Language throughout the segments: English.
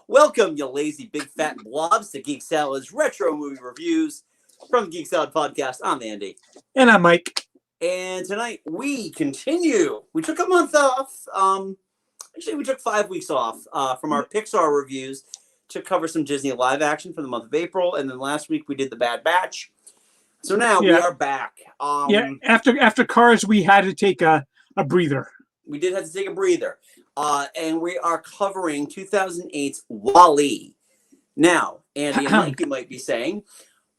Welcome, you lazy big fat blobs, to Geek Salad's retro movie reviews from the Geek Salad Podcast. I'm Andy. And I'm Mike. And tonight we continue. We took a month off. Actually, we took 5 weeks off from our PIXAR reviews to cover some Disney live action for the month of April. And then last week we did The Bad Batch. So now we are back. After Cars, we had to take a breather. We did have to take a breather. And we are covering 2008's WALL-E. Now, Andy and Mike, you might be saying,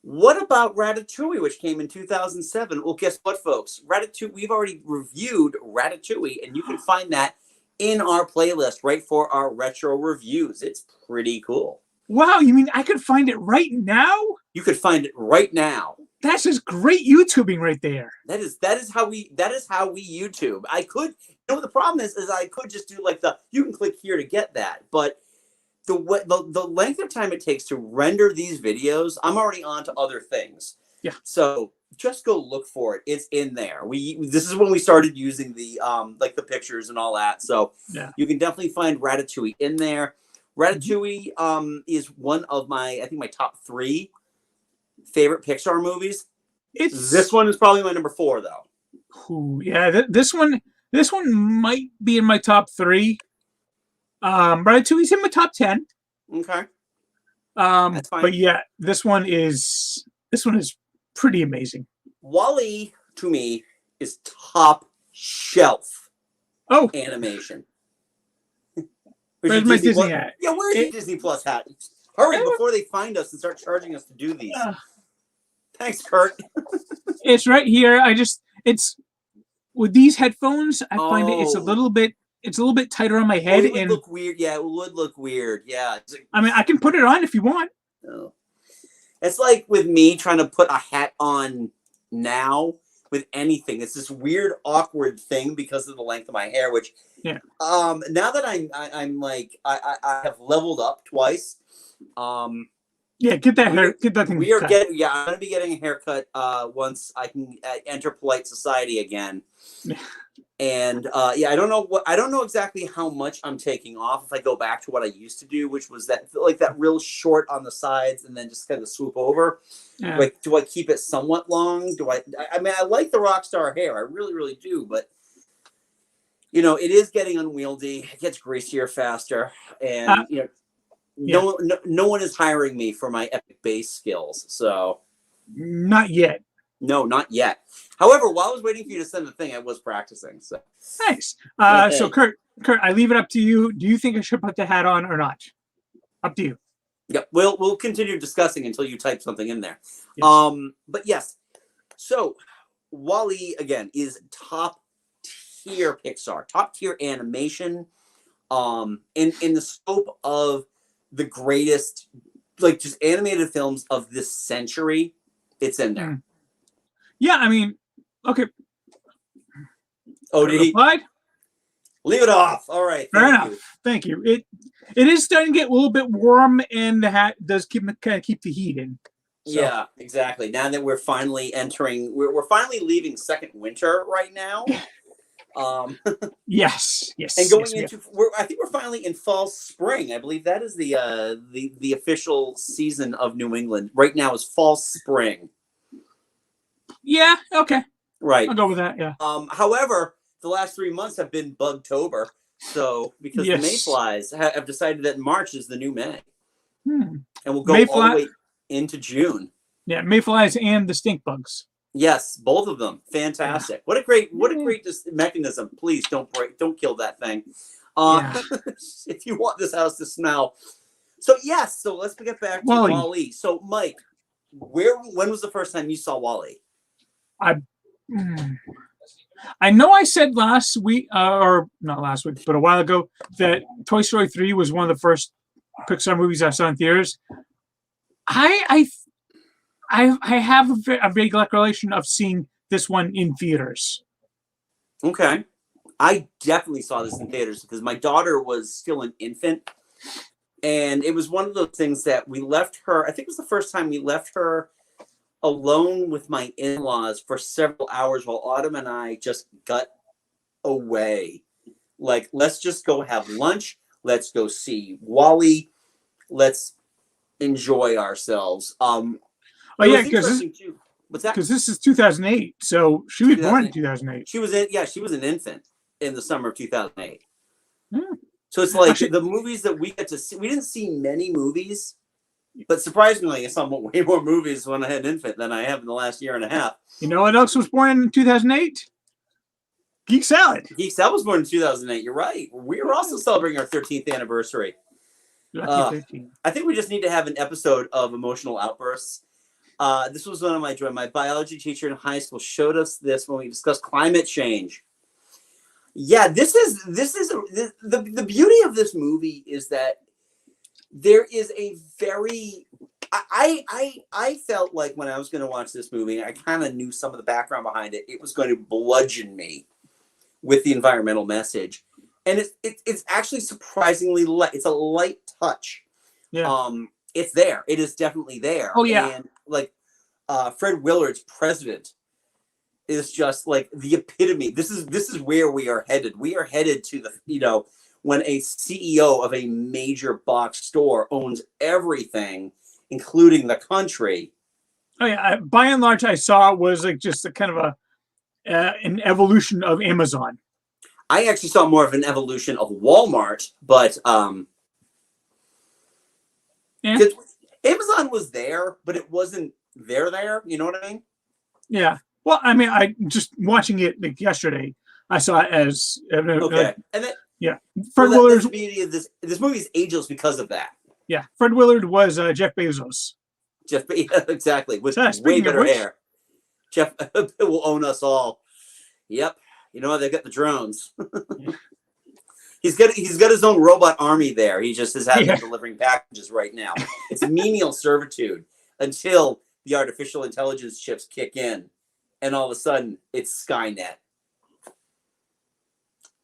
what about Ratatouille, which came in 2007? Well, guess what, folks? Ratatouille, we've already reviewed Ratatouille, and you can find that in our playlist right for our retro reviews. It's pretty cool. Wow, you mean I could find it right now? You could find it right now. That's just great YouTubing right there. That is how we YouTube. I could, you know what the problem is I could just do like you can click here to get that, but the length of time it takes to render these videos, I'm already on to other things. Yeah. So just go look for it. It's in there. This is when we started using the like the pictures and all that. So yeah, you can definitely find Ratatouille in there. Ratatouille is one of my top 3 favorite Pixar movies. This one is probably my number 4 though. Ooh, yeah, this one might be in my top 3. Ratatouille's in my top 10. Okay. That's fine. But yeah, this one is pretty amazing. WALL-E to me is top shelf animation. Where's my Disney hat? Yeah, where's your Disney Plus hat? Hurry before they find us and start charging us to do these. Thanks, Kurt. It's right here. It's with these headphones, I find it's a little bit tighter on my head. It would look weird. Yeah, it would look weird. Yeah. I mean, I can put it on if you want. Oh. It's like with me trying to put a hat on now with anything. It's this weird, awkward thing because of the length of my hair. Which, yeah. Now that I'm like I have leveled up twice. Yeah, get that thing. I'm gonna be getting a haircut once I can enter polite society again. And I don't know exactly how much I'm taking off if I go back to what I used to do, which was that real short on the sides and then just kind of swoop over. Yeah. Like, do I keep it somewhat long? I mean, I like the rock star hair, I really, really do, but it is getting unwieldy. It gets greasier faster, and no one is hiring me for my epic bass skills. So not yet. No, not yet. However, while I was waiting for you to send the thing, I was practicing. So nice. So Kurt, I leave it up to you. Do you think I should put the hat on or not? Up to you. Yeah, we'll continue discussing until you type something in there. Yes. But yes. So WALL-E again is top tier Pixar, top tier animation. In the scope of the greatest, just animated films of this century, it's in there. Yeah, I mean, okay. Oh, did he? Leave it off. All right. Fair enough. Thank you. It is starting to get a little bit warm, and the hat does keep the heat in. So. Yeah, exactly. Now that we're finally entering, we're finally leaving second winter right now. Yes. And going into, I think we're finally in fall spring. I believe that is the official season of New England right now is fall spring. Yeah. Okay. Right. I'll go with that. Yeah. However, the last 3 months have been Bugtober, so because the mayflies have decided that March is the new May, and we'll go all the way into June. Yeah, mayflies and the stink bugs. Yes, both of them. Fantastic. Yeah. What a great mechanism. Please don't kill that thing. If you want this house to smell. So yes. So let's get back to WALL-E. So Mike, when was the first time you saw WALL-E? I know I said last week, or not last week, but a while ago, that Toy Story 3 was one of the first Pixar movies I saw in theaters. I have a vague recollection of seeing this one in theaters. Okay. I definitely saw this in theaters because my daughter was still an infant. And it was one of those things that we left her, I think it was the first time we left her alone with my in-laws for several hours while Autumn and I just got away. Like, let's just go have lunch. Let's go see WALL-E. let's enjoy ourselves. Oh It yeah, was interesting too. What's that? because this is 2008, so she was born in 2008. She was she was an infant in the summer of 2008. Hmm. So it's like Actually, the movies that we get to see. We didn't see many movies, but surprisingly, I saw way more movies when I had an infant than I have in the last year and a half. you know what else was born in 2008? Geek Salad. Geek Salad was born in 2008. You're right. We were also celebrating our 13th anniversary. Lucky 13. I think we just need to have an episode of emotional outbursts. This was one of my joy. My biology teacher in high school showed us this when we discussed climate change. Yeah, this is the beauty of this movie is that there is a very I felt like when I was going to watch this movie, I kind of knew some of the background behind it. It was going to bludgeon me with the environmental message, and it's actually surprisingly light. It's a light touch. Yeah. It's there. It is definitely there. Oh yeah. And like Fred Willard's president is just like the epitome. This is where we are headed. We are headed to the when a CEO of a major box store owns everything, including the country. Oh yeah. By and large, I saw was like just a kind of an evolution of Amazon. I actually saw more of an evolution of Walmart, but Yeah. Amazon was there, but it wasn't there. You know what I mean? Yeah. Well, I mean, I just watching it like yesterday, I saw it as okay, and then yeah, Fred that's Willard. the beauty of this movie is ageless because of that. Yeah, Fred Willard was Jeff Bezos. Jeff, exactly, with So, way better hair. Jeff will own us all. Yep, you know they've got the drones. He's got his own robot army there. He just is having delivering packages right now. It's menial servitude until the artificial intelligence chips kick in, and all of a sudden it's Skynet.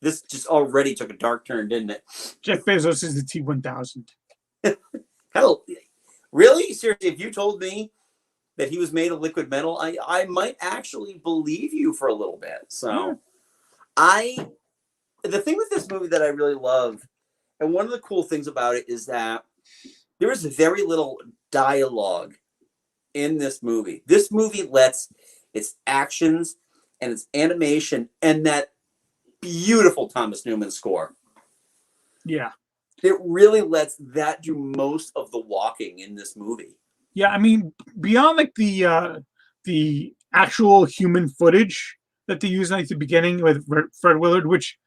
This just already took a dark turn, didn't it? Jeff Bezos is the T-1000. Hell, really? Seriously, if you told me that he was made of liquid metal, I might actually believe you for a little bit. So, the thing with this movie that I really love, and one of the cool things about it is that there is very little dialogue in this movie. This movie lets its actions and its animation and that beautiful Thomas Newman score. Yeah. It really lets that do most of the walking in this movie. Yeah, I mean, beyond like the actual human footage that they use at the beginning with Fred Willard, which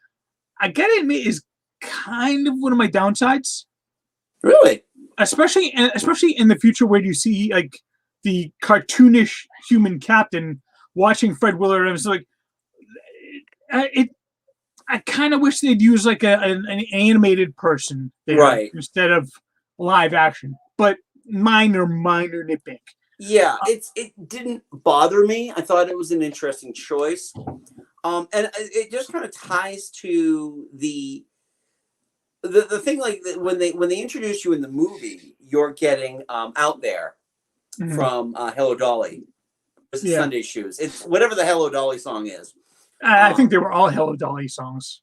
I gotta admit is kind of one of my downsides. Really? Especially in the future where you see like the cartoonish human captain watching Fred Willard, I was like, I kind of wish they'd use like an animated person there, right, instead of live action. But minor nitpick. Yeah, it didn't bother me. I thought it was an interesting choice, and it just kind of ties to the thing like when they introduce you in the movie, you're getting Out There from Hello Dolly. It's Sunday Shoes. It's whatever the Hello Dolly song is. I think they were all Hello Dolly songs.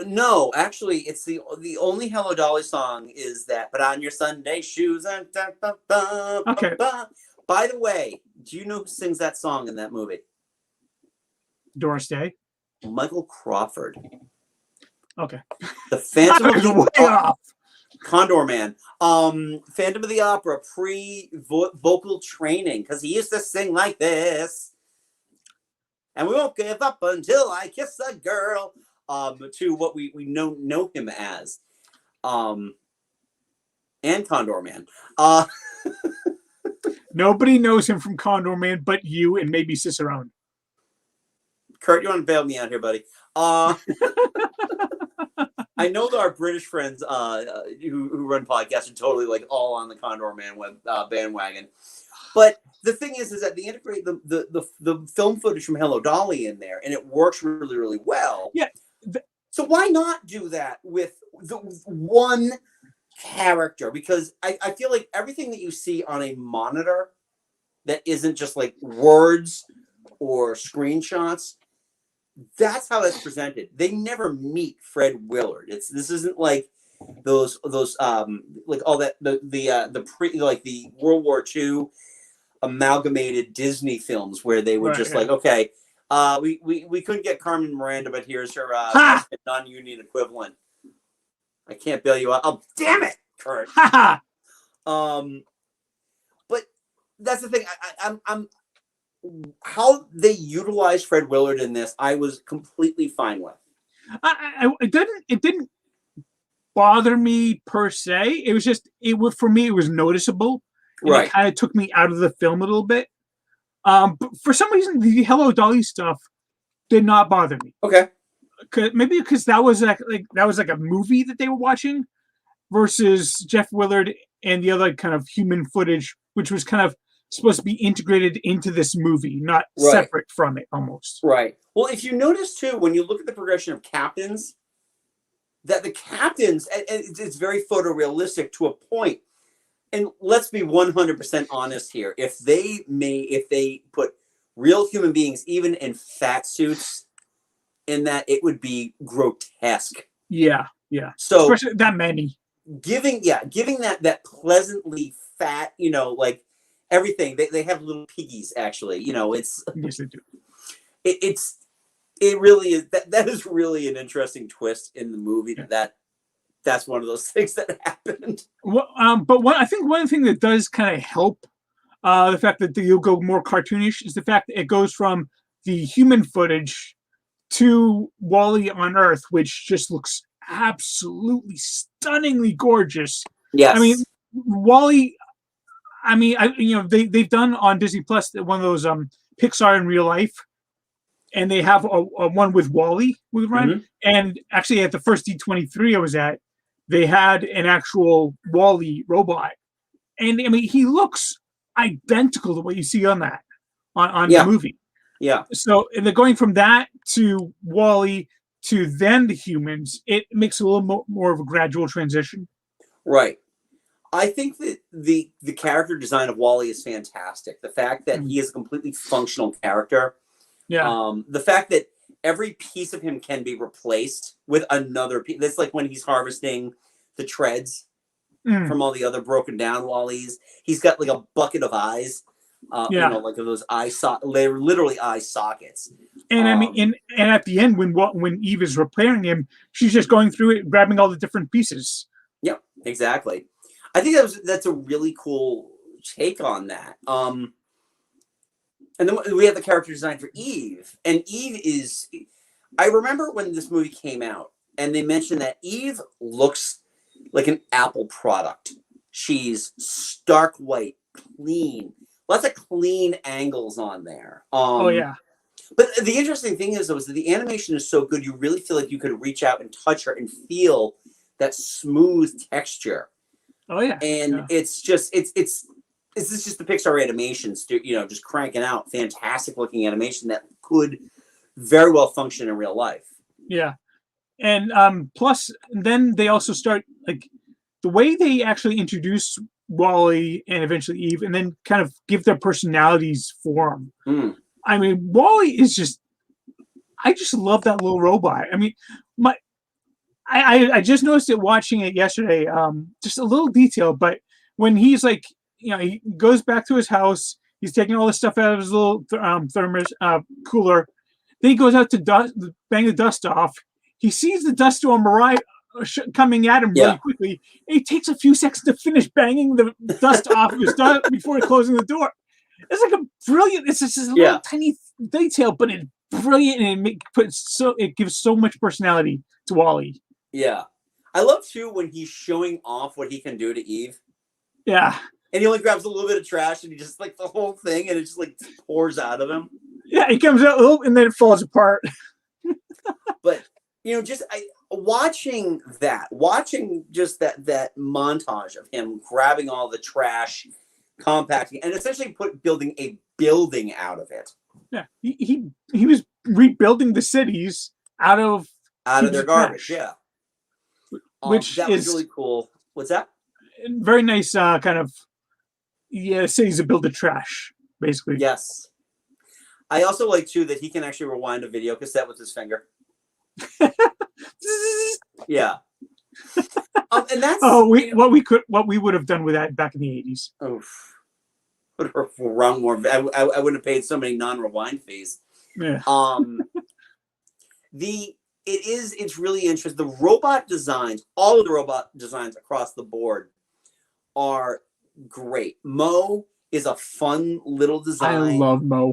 No, actually, it's the only Hello Dolly song is that "Put on your Sunday shoes." And okay. By the way, do you know who sings that song in that movie? Doris Day. Michael Crawford. Okay. The Phantom of the Opera. Condor Man. Phantom of the Opera pre-vocal training because he used to sing like this. And we won't give up until I kiss a girl. To what we know him as. And Condor Man. Nobody knows him from Condor Man but you and maybe Cicerone. Kurt, you want to bail me out here, buddy? I know that our British friends who run podcasts are totally like all on the Condor Man bandwagon. But the thing is that they integrate the film footage from Hello Dolly in there, and it works really, really well. Yeah. So why not do that with the one character? Because I feel like everything that you see on a monitor that isn't just like words or screenshots, that's how it's presented. They never meet Fred Willard. This isn't like like all that the pre like the World War II amalgamated Disney films where they were just like, okay, we couldn't get Carmen Miranda, but here's her non-union equivalent. I can't bail you out. Oh, damn it, Kurt. But that's the thing. I'm how they utilized Fred Willard in this, I was completely fine with. It didn't bother me per se. It was just for me it was noticeable. Right. It kind of took me out of the film a little bit. But for some reason, the Hello Dolly stuff did not bother me. Okay. Maybe because that was like a movie that they were watching, versus Jeff Willard and the other kind of human footage, which was kind of supposed to be integrated into this movie, not separate from it almost. Right. Well, if you notice too, when you look at the progression of captains, that the captains, it's very photorealistic to a point. And let's be 100% honest here. If they put real human beings, even in fat suits, in that, it would be grotesque. Yeah. So especially that many. Giving that pleasantly fat, like everything. They have little piggies, actually. It's yes, they do. It really is that is really an interesting twist in the movie. Yeah. That's one of those things that happened. Well, but I think one thing that does kind of help the fact that you'll go more cartoonish is the fact that it goes from the human footage to WALL-E on Earth, which just looks absolutely stunningly gorgeous. Yes. I mean, WALL-E. I mean, they've done on Disney Plus one of those PIXAR in real life. And they have a one with WALL-E with Ryan. Mm-hmm. And actually, at the first D23 I was at, they had an actual WALL-E robot, and I mean, he looks identical to what you see on that on the movie. Yeah. So they're going from that to WALL-E to then the humans. It makes a little more of a gradual transition. Right. I think that the character design of WALL-E is fantastic. The fact that he is a completely functional character. Yeah. The fact that every piece of him can be replaced with another piece. That's like when he's harvesting the treads from all the other broken down WALL-Es. He's got like a bucket of eyes. Like those eye they're literally eye sockets. And I mean, and at the end, when Eve is repairing him, she's just going through it, grabbing all the different pieces. Yep, exactly. I think that's a really cool take on that. And then we have the character design for Eve. And Eve is... I remember when this movie came out, and they mentioned that Eve looks like an Apple product. She's stark white, clean. Lots of clean angles on there. Yeah. But the interesting thing is, though, is that the animation is so good, you really feel like you could reach out and touch her and feel that smooth texture. Oh, yeah. And it's just... This is just the PIXAR animation, just cranking out fantastic looking animation that could very well function in real life. Yeah. And plus, then they also start, like, the way they actually introduce WALL-E and eventually Eve, and then kind of give their personalities form. I mean, WALL-E is just, I just love that little robot. I mean, I just noticed it watching it yesterday, just a little detail, but when he's like, he goes back to his house. He's taking all the stuff out of his little thermos cooler. Then he goes out to bang the dust off. He sees the dust storm coming at him really quickly. And he takes a few seconds to finish banging the dust off his dust before closing the door. It's like a brilliant. It's just a little tiny detail, but it's brilliant, and it gives so much personality to WALL-E. Yeah, I love too when he's showing off what he can do to Eve. Yeah. And he only grabs a little bit of trash, and he just like the whole thing, and it just like pours out of him. Yeah, he comes out a little, and then it falls apart. But just watching just that montage of him grabbing all the trash, compacting, and essentially building a building out of it. Yeah, he was rebuilding the cities out of their garbage. Yeah, which that was really cool. What's that? Very nice, kind of. Yeah, cities that build the trash, basically. Yes. I also like, too, that he can actually rewind a video cassette with his finger. Yeah. And that's what we would have done with that back in the 80s. Oof. Would have rung more. I wouldn't have paid so many non-rewind fees. Yeah. It's really interesting. The robot designs, all of the robot designs across the board are great. Mo is a fun little design. I love Mo.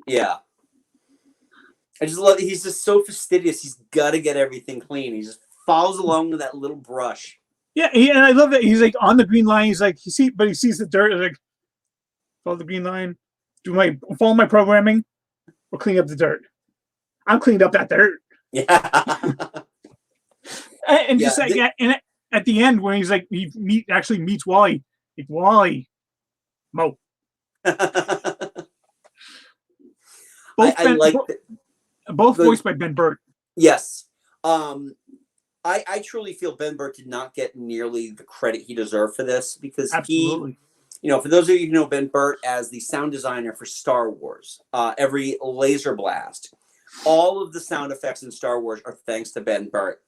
Yeah. I just love, he's just so fastidious. He's got to get everything clean. He just follows along with that little brush. Yeah, and I love that he's like on the green line. He's like, he sees the dirt. Like, follow the green line. Follow my programming, or clean up the dirt. I'm cleaning up that dirt. Yeah. And just and at the end when he's like actually meets Wally, like Wally, Mo. Both voiced by Ben Burtt. Yes. I truly feel Ben Burtt did not get nearly the credit he deserved for this, because Absolutely. for those of you who know Ben Burtt as the sound designer for Star Wars, every laser blast, all of the sound effects in Star Wars are thanks to Ben Burtt.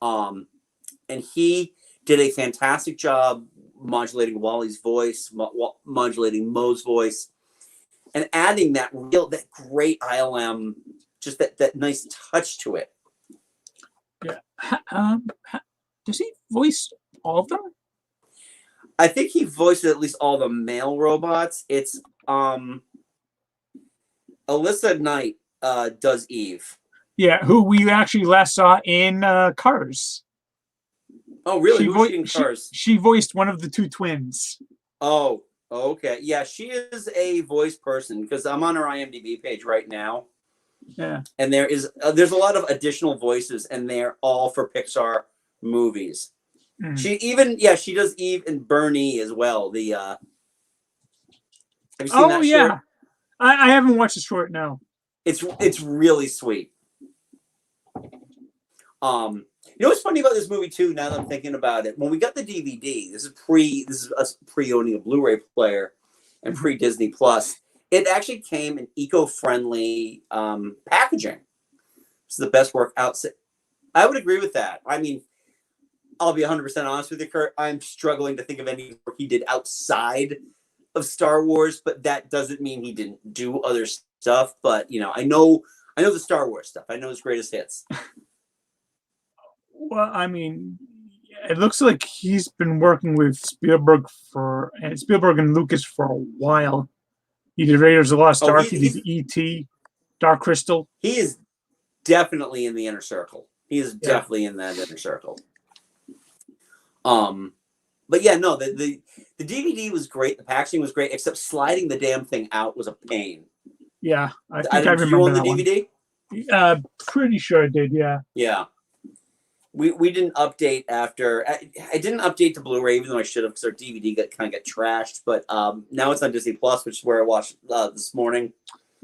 And he did a fantastic job modulating Wally's voice, modulating Mo's voice, and adding that great ILM, just that nice touch to it. Yeah. Does he voice all of them? I think he voiced at least all the male robots. It's Alyssa Knight does Eve. Yeah, who we actually last saw in Cars. Oh, really? Who's she in Cars? She voiced one of the two twins. Oh, okay. Yeah, she is a voice person, because I'm on her IMDb page right now. Yeah. And there's a lot of additional voices, and they're all for Pixar movies. Mm. She does Eve and Bernie as well. Have you seen that short? I haven't watched the short, no. It's really sweet. You know what's funny about this movie too, now that I'm thinking about it? When we got the DVD, this is us pre-owning a Blu-ray player and pre-Disney Plus, it actually came in eco-friendly packaging. It's the best work outside. I would agree with that. I mean, I'll be 100% honest with you, Kurt. I'm struggling to think of any work he did outside of Star Wars, but that doesn't mean he didn't do other stuff. But I know the Star Wars stuff. I know his greatest hits. Well, I mean, it looks like he's been working with Spielberg and Lucas for a while. He did Raiders of the Lost Ark. He did E.T., Dark Crystal. He is definitely in the inner circle. He is definitely in that inner circle. But yeah, no, the DVD was great. The packaging was great, except sliding the damn thing out was a pain. Yeah, I think I remember that one. Did you own the DVD? Pretty sure I did. Yeah. Yeah. We didn't update after. I didn't update to Blu-ray, even though I should have, because our DVD got trashed. But now it's on Disney Plus, which is where I watched this morning.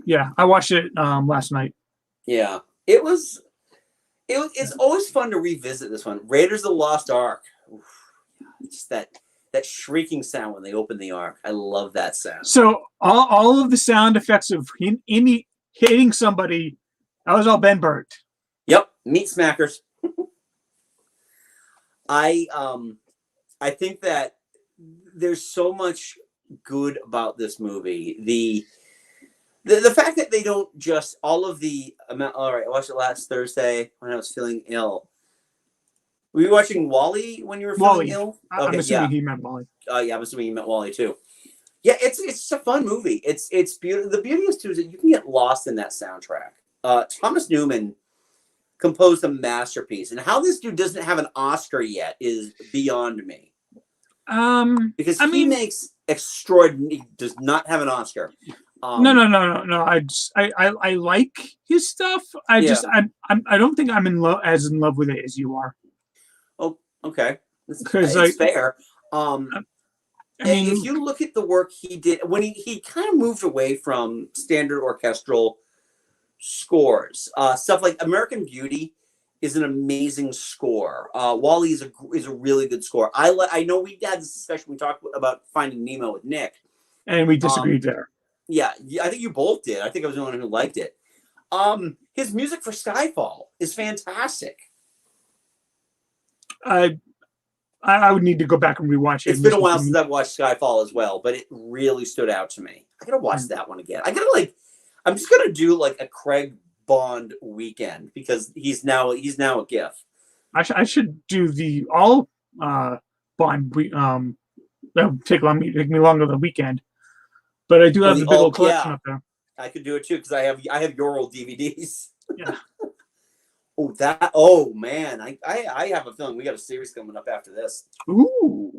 Yeah, I watched it last night. Yeah, it's always fun to revisit this one. Raiders of the Lost Ark. Oof. Just that shrieking sound when they open the Ark. I love that sound. So all of the sound effects of hitting somebody, that was all Ben Burtt. Yep, meat smackers. I think that there's so much good about this movie. The fact that they don't just all right, I watched it last Thursday when I was feeling ill. Were you watching Wall-E when you were feeling ill? Okay, I'm assuming he meant Wall-E. Yeah, I'm assuming he meant Wall-E too. Yeah, it's a fun movie. It's beautiful. The beauty is too is that you can get lost in that soundtrack. Thomas Newman composed a masterpiece, and how this dude doesn't have an Oscar yet is beyond me. Because he makes extraordinary. Does not have an Oscar. No. I like his stuff. I don't think I'm in love with it as you are. Oh, okay. Because it's fair. If you look at the work he did when he kind of moved away from standard orchestral scores, stuff like American Beauty is an amazing score. Wall-E is a really good score. I know we had this discussion. We talked about Finding Nemo with Nick, and we disagreed there. Yeah, I think you both did. I think I was the only one who liked it. His music for Skyfall is fantastic. I would need to go back and rewatch it. It's been a while since I've watched Skyfall as well, but it really stood out to me. I gotta watch that one again. I'm just gonna do like a Craig Bond weekend because he's now a GIF. I should do the all Bond. That would take me longer than a weekend, but I do have the big old collection up there. I could do it too because I have your old DVDs. Yeah. Oh man, I have a feeling we got a series coming up after this. Ooh,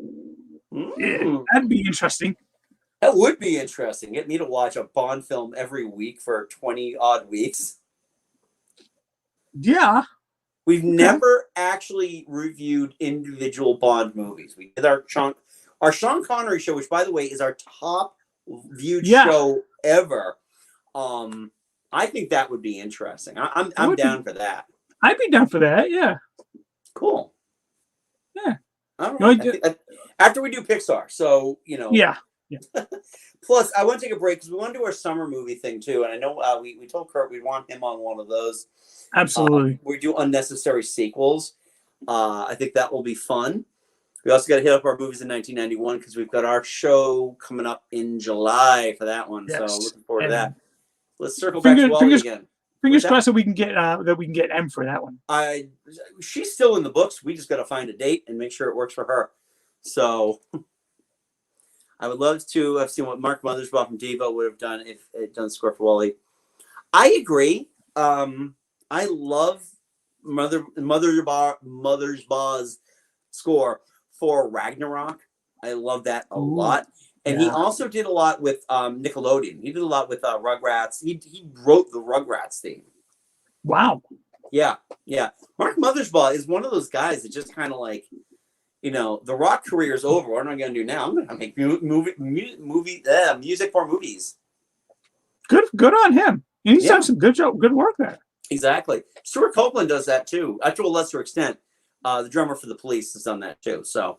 yeah, that'd be interesting. That would be interesting. Get me to watch a Bond film every week for 20 odd weeks. Yeah, we've never actually reviewed individual Bond movies. We did our Sean Connery show, which by the way is our top viewed show ever. I think that would be interesting. I'm down for that. I'd be down for that. Yeah. Cool. Yeah. All right. After we do PIXAR, so Yeah. Plus, I want to take a break because we want to do our summer movie thing too, and I know we told Kurt we want him on one of those. Absolutely. We do unnecessary sequels. I think that will be fun. We also got to hit up our movies in 1991 because we've got our show coming up in July for that one. Yes. So looking forward to that. Let's circle back to Wally again. Fingers crossed that we can get M for that one. She's still in the books. We just got to find a date and make sure it works for her. So I would love to have seen what Mark Mothersbaugh from Devo would have done if it done score for Wally. I agree. I love Mothersbaugh's score for Ragnarok. I love that a lot. And he also did a lot with Nickelodeon. He did a lot with Rugrats. He wrote the Rugrats theme. Wow. Yeah. Mark Mothersbaugh is one of those guys that just kind of like, the rock career is over. What am I going to do now? I'm going to make music for movies. Good on him. And he's done some good work there. Exactly. Stuart Copeland does that too, to a lesser extent. The drummer for the Police has done that too. So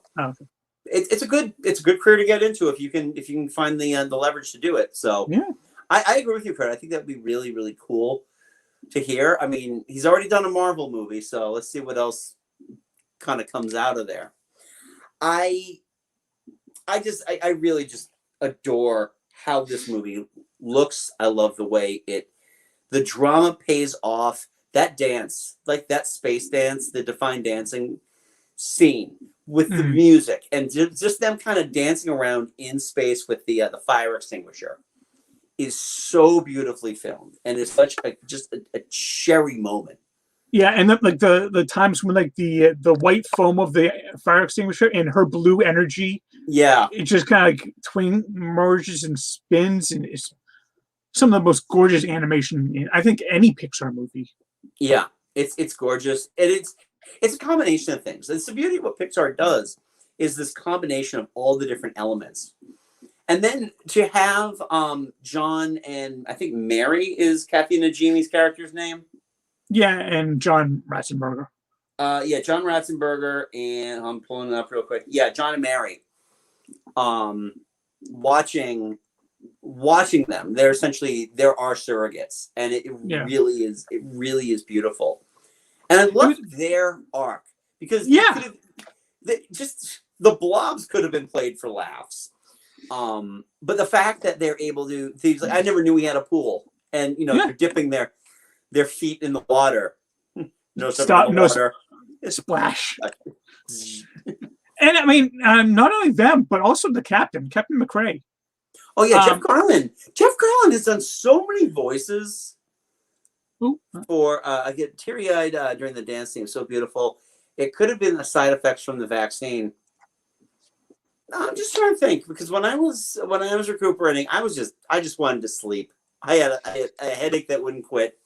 it's a good career to get into if you can find the leverage to do it. So yeah, I agree with you, Kurt. I think that'd be really, really cool to hear. I mean, he's already done a Marvel movie, so let's see what else kind of comes out of there. I really just adore how this movie looks. I love the way the drama pays off. That dance, like that space dance, the defined dancing scene with the music and just them kind of dancing around in space with the fire extinguisher is so beautifully filmed and it's such a cherry moment. Yeah, and the times when like the white foam of the fire extinguisher and her blue energy, it just kind of like merges and spins, and it's some of the most gorgeous animation in I think any Pixar movie. Yeah, it's gorgeous, and it's a combination of things. It's the beauty of what Pixar does is this combination of all the different elements, and then to have John and I think Mary is Kathy Najimy's character's name. Yeah, and John Ratzenberger. John Ratzenberger, and I'm pulling it up real quick. Yeah, John and Mary. Watching them, they're our surrogates, and it really is beautiful. And I love their arc because the blobs could have been played for laughs, but the fact that they're able to, I never knew we had a pool, and they're dipping their feet in the water. Splash. And I mean, not only them, but also the Captain McRae. Oh yeah, Jeff Garlin. Jeff Garlin has done so many voices. For I get teary-eyed during the dance scene. So beautiful. It could have been the side effects from the vaccine. I'm just trying to think because when I was recuperating, I just wanted to sleep. I had a headache that wouldn't quit,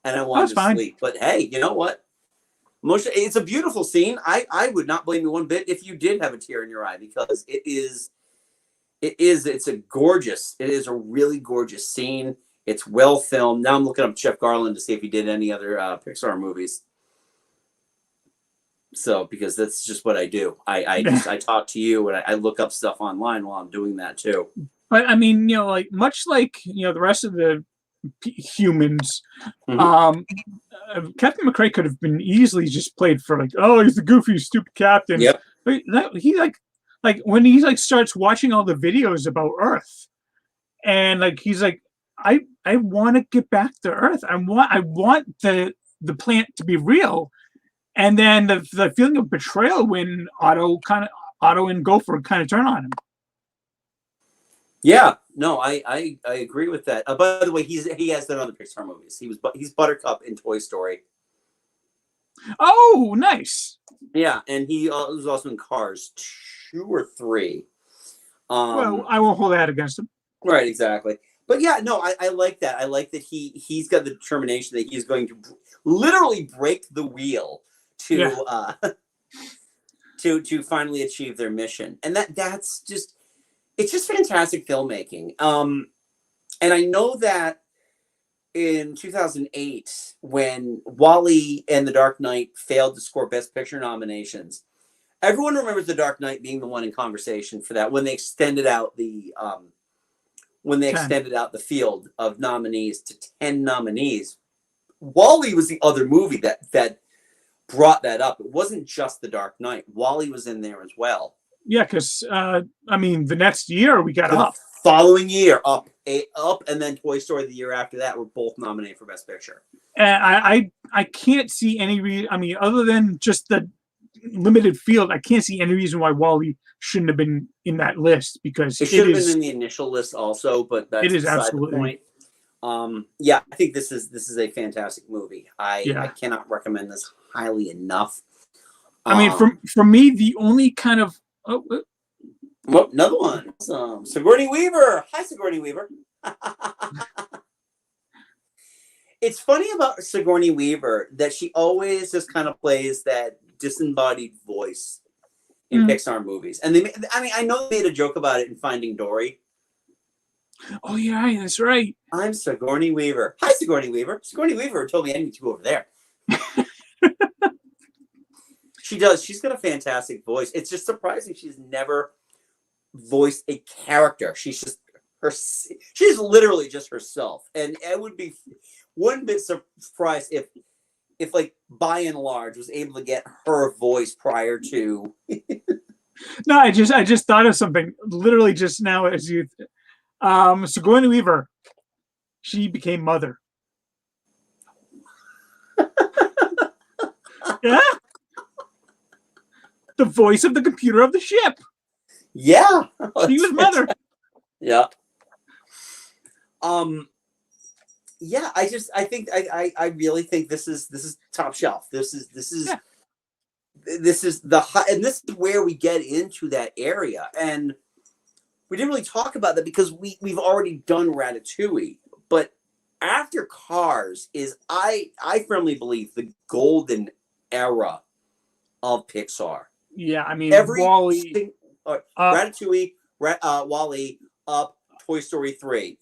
and I wanted to sleep. But hey, you know what? It's a beautiful scene. I would not blame you one bit if you did have a tear in your eye because it's a really gorgeous scene. It's well filmed. Now I'm looking up Jeff Garlin to see if he did any other Pixar movies. So, because that's just what I do. I talk to you and I look up stuff online while I'm doing that too. But I mean, much like the rest of the humans, Captain McRae could have been easily just played for he's the goofy, stupid captain. Yep. He like when he like starts watching all the videos about Earth, and like he's like, I want to get back to Earth. I want the plant to be real. And then the feeling of betrayal when Otto and Gopher kind of turn on him. Yeah, no, I agree with that. By the way, he has done other Pixar movies. He's Buttercup in Toy Story. Oh, nice. Yeah, and he was also in Cars 2 or 3. Well, I won't hold that against him. Right, exactly. But yeah, no, I like that. I like that he's got the determination that he's going to literally break the wheel to finally achieve their mission. And that's just, it's just fantastic filmmaking. And I know that in 2008, when WALL-E and The Dark Knight failed to score Best Picture nominations, everyone remembers The Dark Knight being the one in conversation for that when they extended out the field of nominees to 10 nominees. WALL-E was the other movie that brought that up. It wasn't just The Dark Knight. WALL-E was in there as well. Yeah, because I mean, the next year we got Up. Following year, Up, and then Toy Story the year after that were both nominated for Best Picture. And I can't see any reason. I mean, other than just the limited field, I can't see any reason why WALL-E shouldn't have been in that list, because it should have been in the initial list also, but that's beside the point. Yeah, I think this is a fantastic movie. I cannot recommend this highly enough. I mean, for me, the only kind of another one, Sigourney Weaver. Hi, Sigourney Weaver. It's funny about Sigourney Weaver that she always just kind of plays that disembodied voice in Pixar movies. And I know they made a joke about it in Finding Dory. Oh yeah, that's right. I'm Sigourney Weaver. Hi, Sigourney Weaver. Sigourney Weaver told me I need to go over there. She does. She's got a fantastic voice. It's just surprising she's never voiced a character. She's just she's literally just herself. And I would be one bit surprised if like by and large was able to get her voice prior to. No, I just thought of something literally just now as you Sigourney Weaver, she became Mother. Yeah. The voice of the computer of the ship. Yeah. She was Mother. Yeah. Yeah, I really think this is top shelf. This is the high, and this is where we get into that area. And we didn't really talk about that because we've already done Ratatouille, but after Cars is I firmly believe the golden era of Pixar. Yeah, I mean, WALL-E, Ratatouille, WALL-E, Up, Toy Story 3.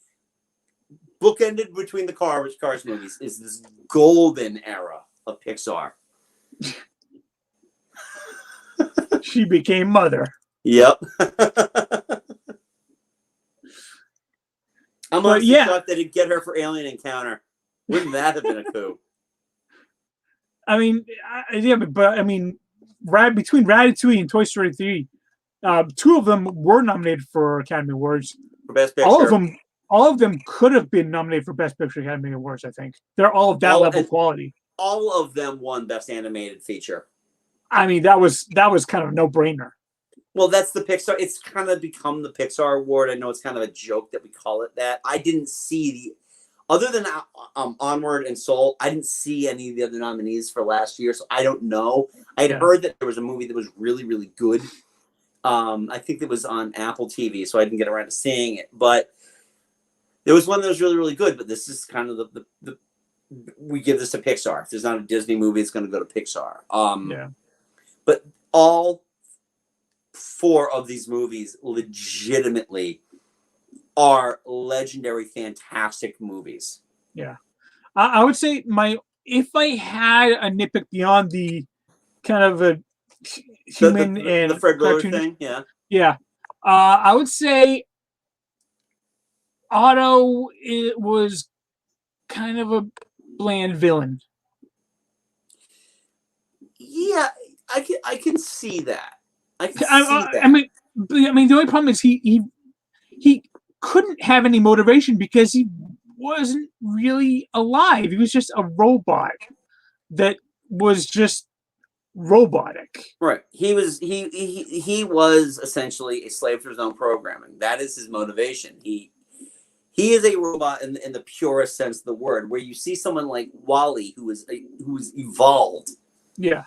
Bookended between the Cars movies is this golden era of Pixar. She became Mother. Yep. I'm honestly thought that it'd get her for Alien Encounter. Wouldn't that have been a coup? I mean, between Ratatouille and Toy Story 3, two of them were nominated for Academy Awards. For Best Picture. All of them could have been nominated for Best Picture Academy Awards, I think. They're all of that level of quality. All of them won Best Animated Feature. I mean, that was kind of a no-brainer. Well, that's the Pixar. It's kind of become the Pixar award. I know it's kind of a joke that we call it that. I didn't see other than Onward and Soul, I didn't see any of the other nominees for last year, so I don't know. I'd heard that there was a movie that was really, really good. I think it was on Apple TV, so I didn't get around to seeing it. But there was one that was really, really good. But this is kind of the we give this to Pixar. If there's not a Disney movie, it's going to go to Pixar. But all 4 of these movies legitimately are legendary, fantastic movies. Yeah. I would say if I had a nitpick beyond the kind of a human and the Fred Willard thing, yeah, I would say Otto was kind of a bland villain. Yeah, I can see that. I can see that. I mean, the only problem is he couldn't have any motivation because he wasn't really alive. He was just a robot that was just robotic. Right. He was essentially a slave to his own programming. That is his motivation. He is a robot in the purest sense of the word. Where you see someone like Wally, who's evolved, Yeah,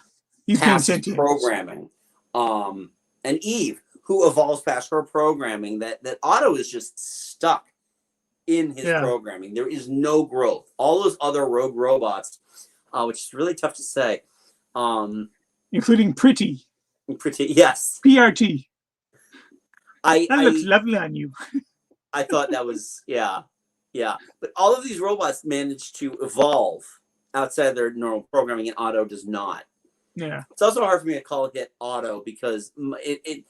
he's past his sentient. programming, and Eve, who evolves past her programming. That Otto is just stuck in his programming. There is no growth. All those other rogue robots, which is really tough to say. Including Pretty. Yes. PRT. That looks lovely on you. I thought that was, yeah. But all of these robots manage to evolve outside their normal programming, and Otto does not. Yeah. It's also hard for me to call it Otto because it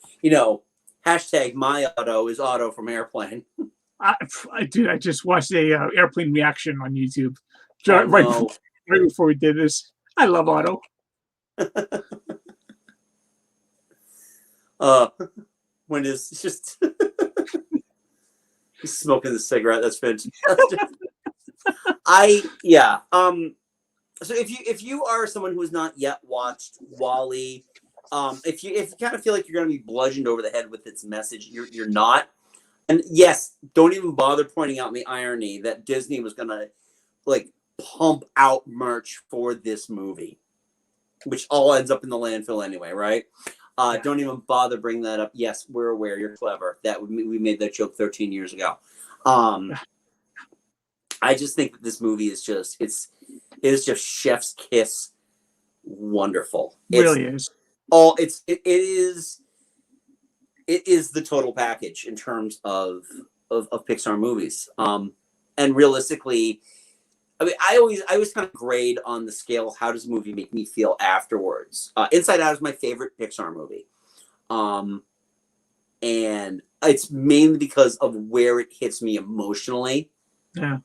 hashtag my Otto is Otto from Airplane. I just watched a Airplane reaction on YouTube right before we did this. I love Otto. When it's just he's smoking the cigarette. That's fantastic. So if you are someone who has not yet watched Wall-E, if you kind of feel like you're going to be bludgeoned over the head with its message, you're not. And yes, don't even bother pointing out the irony that Disney was going to like pump out merch for this movie, which all ends up in the landfill anyway, right? Don't even bother bringing that up. Yes, we're aware. You're clever. We made that joke 13 years ago. I just think that this movie is just it is just chef's kiss wonderful. It really is. It is the total package in terms of Pixar movies. And realistically, I mean, I always kind of grade on the scale of how does a movie make me feel afterwards. Inside Out is my favorite Pixar movie. And it's mainly because of where it hits me emotionally. Yeah.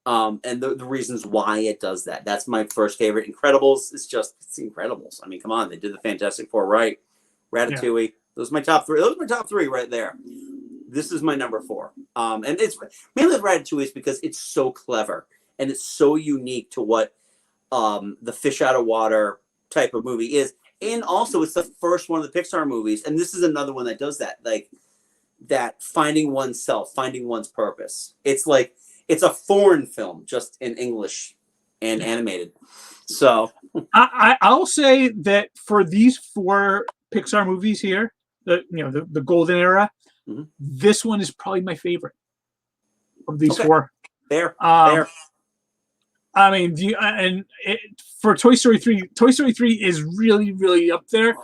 And the reasons why it does that. That's my first favorite. Incredibles is just, it's Incredibles. I mean, come on, they did the Fantastic Four right. Ratatouille. Yeah. Those are my top three. Those are my top three right there. This is my number 4. And it's mainly Ratatouille is because it's so clever and it's so unique to what the fish out of water type of movie is. And also it's the first one of the Pixar movies. And this is another one that does that. Like that finding oneself, finding one's purpose. It's like, it's a foreign film, just in English and animated. So I'll say that for these 4 Pixar movies here, the golden era, this one is probably my favorite of these 4. Fair. I mean, for Toy Story 3, Toy Story 3 is really, really up there.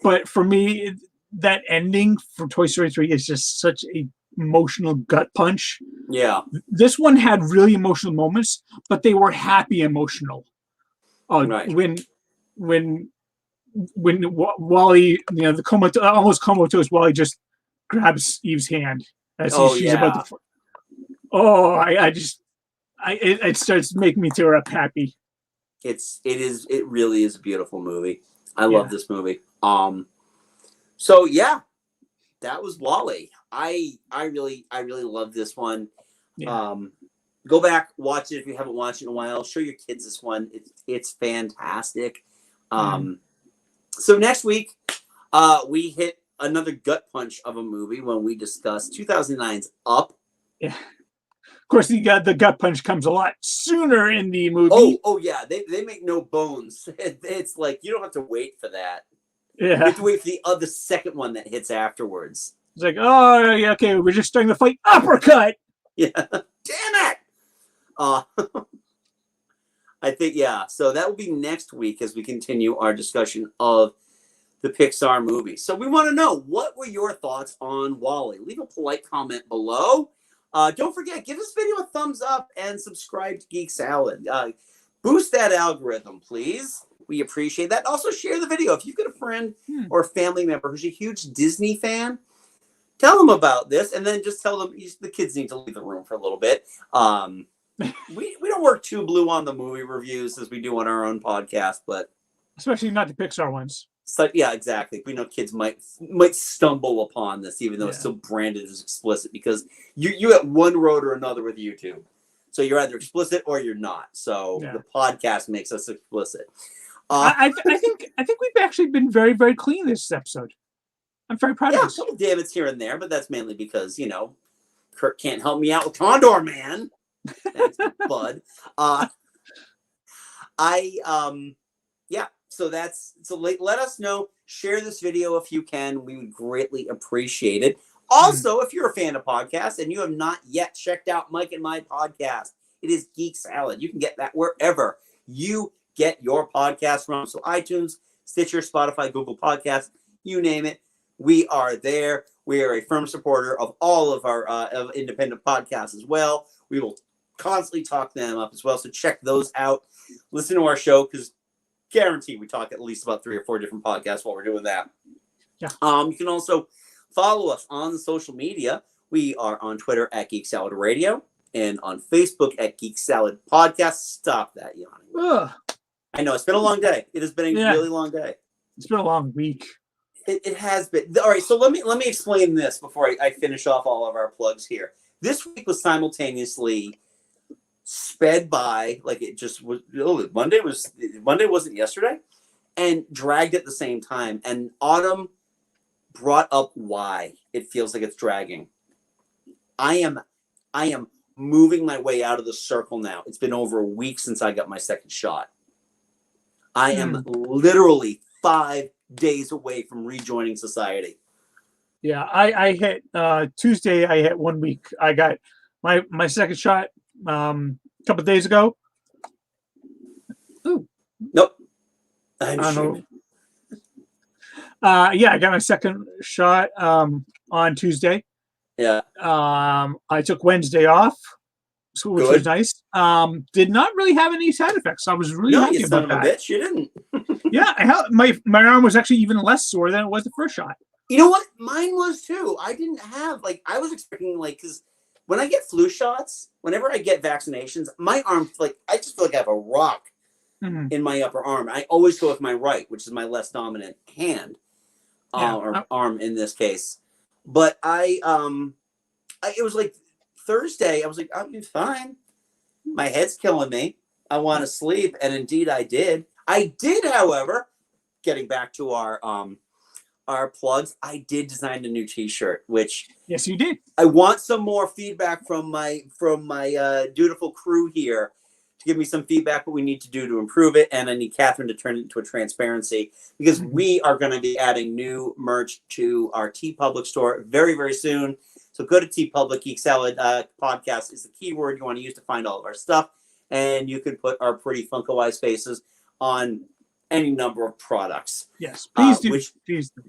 But for me, that ending for Toy Story 3 is just such a emotional gut punch. Yeah. This one had really emotional moments, but they were happy emotional. Right. When Wally, the almost comatose Wally just grabs Eve's hand as she's about to. It starts making me tear up happy. It really is a beautiful movie. I love this movie. So yeah, that was Wall-E. I really love this one. Yeah. Go back, watch it if you haven't watched it in a while. Show your kids this one. It's fantastic. So next week, we hit another gut punch of a movie when we discuss 2009's Up. Yeah. Of course, the gut punch comes a lot sooner in the movie. Oh yeah. They make no bones. It's like you don't have to wait for that. Yeah. You have to wait for the second one that hits afterwards. It's like, oh yeah, okay, we're just starting the fight. Uppercut. Yeah. Damn it. I think, so that will be next week as we continue our discussion of the Pixar movies. So we want to know, what were your thoughts on Wall-E? Leave a polite comment below. Don't forget, give this video a thumbs up and subscribe to Geek Salad. Boost that algorithm, please. We appreciate that. Also, share the video. If you've got a friend or a family member who's a huge Disney fan, tell them about this, and then just tell them the kids need to leave the room for a little bit. We don't work too blue on the movie reviews as we do on our own podcast, but especially not the Pixar ones. So yeah, exactly. We know kids might stumble upon this, even though it's still branded as explicit, because you at one road or another with YouTube. So you're either explicit or you're not. So the podcast makes us explicit. I think we've actually been very, very clean this episode. I'm very proud of us. Yeah, a couple Davids here and there, but that's mainly because, Kurt can't help me out with Condor Man. Thanks, bud. Let us know. Share this video if you can. We would greatly appreciate it. Also, if you're a fan of podcasts and you have not yet checked out Mike and my podcast, it is Geek Salad. You can get that wherever you get your podcast from. So iTunes, Stitcher, Spotify, Google Podcasts, you name it. We are there. We are a firm supporter of all of our of independent podcasts as well. We will constantly talk them up as well. So check those out. Listen to our show, because guarantee we talk at least about 3 or 4 different podcasts while we're doing that. Yeah. You can also follow us on the social media. We are on Twitter at Geek Salad Radio and on Facebook at Geek Salad Podcast. Stop that yawning. Ugh. I know, it's been a long day. It has been a really long day. It's been a long week. It has been. All right, so let me explain this before I finish off all of our plugs here. This week was simultaneously sped by, like it just was. Monday wasn't yesterday, and dragged at the same time. And Autumn brought up why it feels like it's dragging. I am moving my way out of the circle now. It's been over a week since I got my second shot. I am literally 5 days away from rejoining society. Yeah, I hit Tuesday. I hit 1 week. I got my second shot a couple of days ago. Ooh. Nope. I don't know. Yeah, I got my second shot on Tuesday. Yeah. I took Wednesday off, which was nice. Did not really have any side effects. I was really happy about that. Bitch, you didn't. Yeah, my arm was actually even less sore than it was the first shot. You know what? Mine was too. I didn't have, I was expecting, because when I get flu shots, whenever I get vaccinations, my arm, I just feel like I have a rock in my upper arm. I always go with my right, which is my less dominant hand, or arm in this case. But it was like Thursday, I was like, I'll be fine. My head's killing me. I want to sleep. And indeed I did. I did, however, getting back to our plugs, I did design a new t-shirt, which yes, you did. I want some more feedback from my dutiful crew here to give me some feedback what we need to do to improve it. And I need Catherine to turn it into a transparency, because we are going to be adding new merch to our TeePublic store very, very soon. So go to TeePublic. Geek Salad Podcast is the keyword you want to use to find all of our stuff. And you can put our pretty Funko-Wise faces on any number of products. Yes, please do.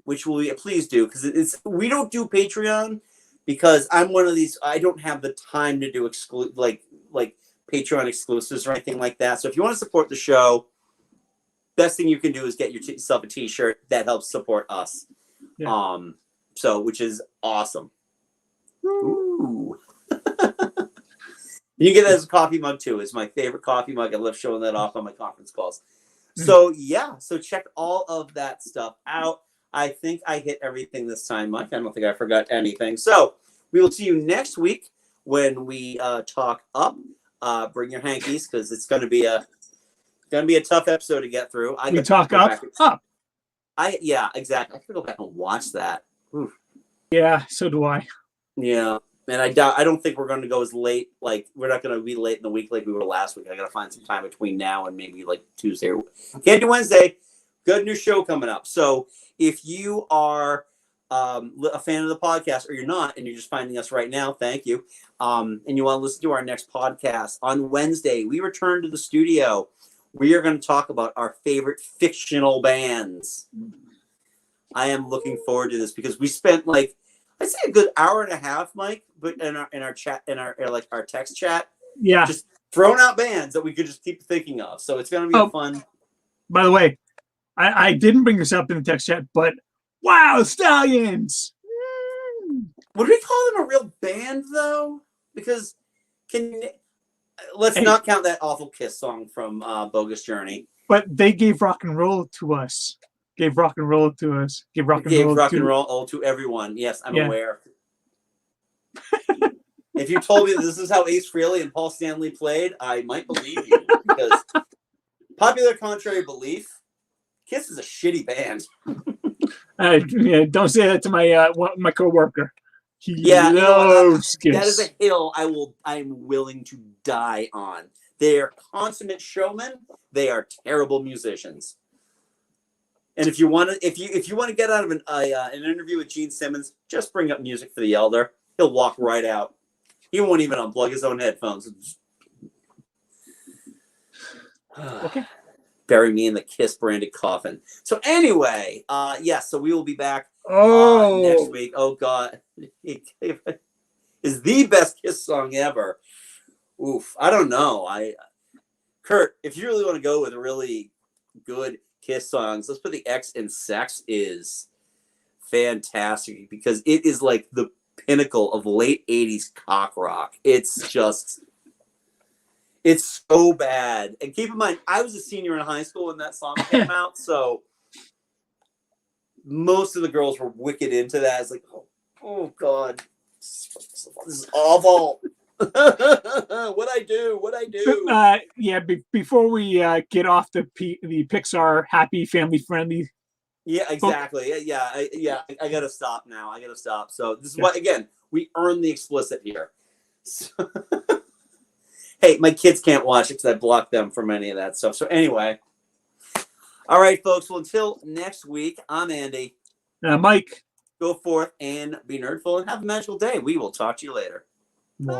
Which will be, please do, because we don't do Patreon because I'm one of these. I don't have the time to do like Patreon exclusives or anything like that. So if you want to support the show, best thing you can do is get yourself a T-shirt. That helps support us. Yeah. Which is awesome. Ooh. You can get that as a coffee mug too. It's my favorite coffee mug. I love showing that off on my conference calls. So check all of that stuff out. I think I hit everything this time, Mike. I don't think I forgot anything. So we will see you next week when we talk up. Bring your hankies, because it's going to be a tough episode to get through. We talk up. Yeah, exactly. I could go back and watch that. Oof. Yeah, so do I. Yeah. And I don't think we're going to go as late. We're not going to be late in the week like we were last week. I got to find some time between now and maybe Tuesday. Can't do Wednesday. Good new show coming up. So if you are a fan of the podcast, or you're not, and you're just finding us right now, thank you. And you want to listen to our next podcast on Wednesday, we return to the studio. We are going to talk about our favorite fictional bands. I am looking forward to this, because we spent I'd say a good hour and a half, Mike, but in our chat, our text chat, just throwing out bands that we could just keep thinking of. So it's going to be fun. By the way, I didn't bring this up in the text chat, but wow, Stallions! Would we call them a real band though? Because let's not count that awful Kiss song from Bogus Journey. But they gave rock and roll to us. gave rock and roll to us. Gave rock and roll rock and roll to everyone. Yes, I'm Yeah. aware. If you told me that this is how Ace Frehley and Paul Stanley played, I might believe you, because popular contrary belief, Kiss is a shitty band. Yeah, don't say that to my coworker. He Yeah, loves Kiss. That is a hill I'm willing to die on. They are consummate showmen. They are terrible musicians. And if you want to get out of an interview with Gene Simmons, just bring up Music for the Elder. He'll walk right out. He won't even unplug his own headphones. Okay. Bury me in the Kiss branded coffin. So anyway, yes, so we will be back next week. Oh God, is the best Kiss song ever. Oof, I don't know. Kurt, if you really want to go with really good Kiss songs, let's put the X in Sex is fantastic, because it is like the pinnacle of late 80s cock rock. It's so bad. And keep in mind, I was a senior in high school when that song came out, so most of the girls were wicked into that. It's like, oh God, this is awful. What I do? Yeah, before we get off the PIXAR happy family friendly. Yeah, exactly. I gotta stop now. So this is why, again, we earn the explicit here. So, hey, my kids can't watch it because I blocked them from any of that stuff. So anyway, all right, folks. Well, until next week, I'm Andy. Mike. Go forth and be nerdful and have a magical day. We will talk to you later. Bye.